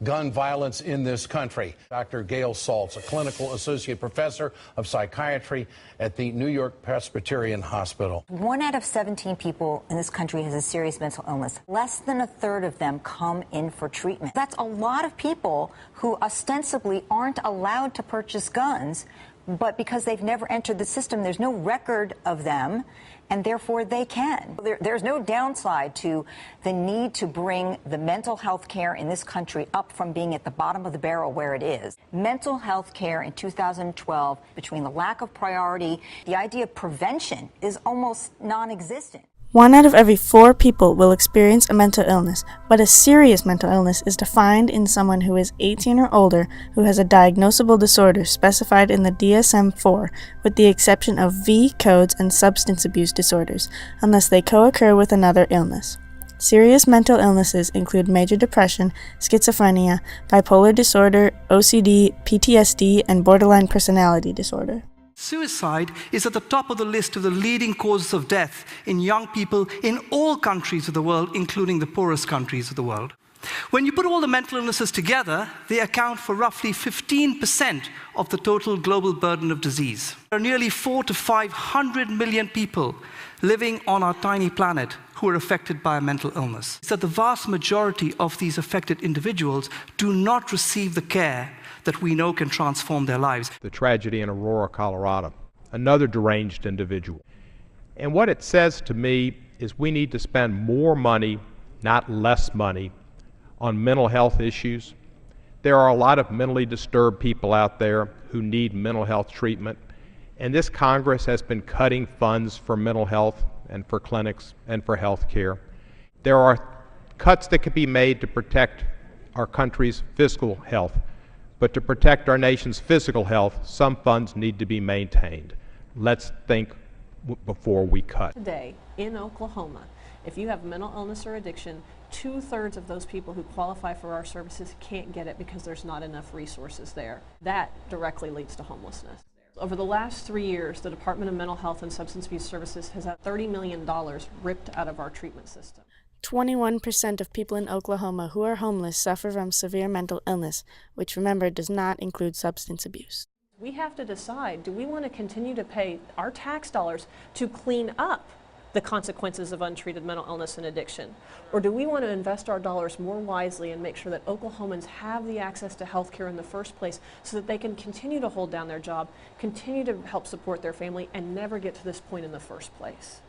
gun violence in this country. Dr. Gail Saltz, a clinical associate professor of psychiatry at the New York Presbyterian Hospital. 1 out of 17 people in this country has a serious mental illness. Less than a third of them come in for treatment. That's a lot of people who ostensibly aren't allowed to purchase guns, but because they've never entered the system, there's no record of them, and therefore they can. There's no downside to the need to bring the mental health care in this country up from being at the bottom of the barrel where it is. Mental health care in 2012, between the lack of priority, the idea of prevention is almost non-existent. 1 out of every 4 people will experience a mental illness, but a serious mental illness is defined in someone who is 18 or older who has a diagnosable disorder specified in the DSM-IV, with the exception of V codes and substance abuse disorders, unless they co-occur with another illness. Serious mental illnesses include major depression, schizophrenia, bipolar disorder, OCD, PTSD, and borderline personality disorder. Suicide is at the top of the list of the leading causes of death in young people in all countries of the world, including the poorest countries of the world. When you put all the mental illnesses together, they account for roughly 15% of the total global burden of disease. There are nearly 400 to 500 million people living on our tiny planet who are affected by a mental illness. It's that the vast majority of these affected individuals do not receive the care that we know can transform their lives. The tragedy in Aurora, Colorado, another deranged individual. And what it says to me is we need to spend more money, not less money, on mental health issues. There are a lot of mentally disturbed people out there who need mental health treatment, and this Congress has been cutting funds for mental health and for clinics and for health care. There are cuts that can be made to protect our country's fiscal health. But to protect our nation's physical health, some funds need to be maintained. Let's think before we cut. Today, in Oklahoma, if you have mental illness or addiction, 2/3 of those people who qualify for our services can't get it because there's not enough resources there. That directly leads to homelessness. Over the last 3 years, the Department of Mental Health and Substance Abuse Services has had $30 million ripped out of our treatment system. 21% of people in Oklahoma who are homeless suffer from severe mental illness, which, remember, does not include substance abuse. We have to decide, do we want to continue to pay our tax dollars to clean up the consequences of untreated mental illness and addiction? Or do we want to invest our dollars more wisely and make sure that Oklahomans have the access to health care in the first place so that they can continue to hold down their job, continue to help support their family, and never get to this point in the first place?